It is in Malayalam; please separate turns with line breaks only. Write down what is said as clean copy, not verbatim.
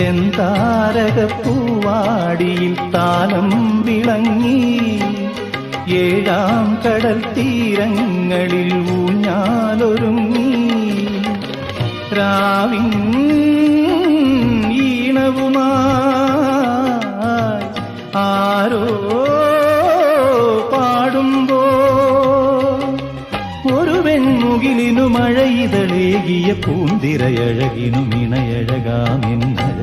ചെന്താരകപ്പൂവാടിയിൽ താലം വിളങ്ങി ഏഴാം കടൽ തീരങ്ങളിൽ ഊഞ്ഞാലൊരുങ്ങി രാവിൻ ഈണവുമായി ആരോ പാടുമ്പോ ഒരു വെൺമുകിലിനു മഴയിതളേകിയ പൂന്തിരയഴകിനു ഇണയഴകാമെന്നഴ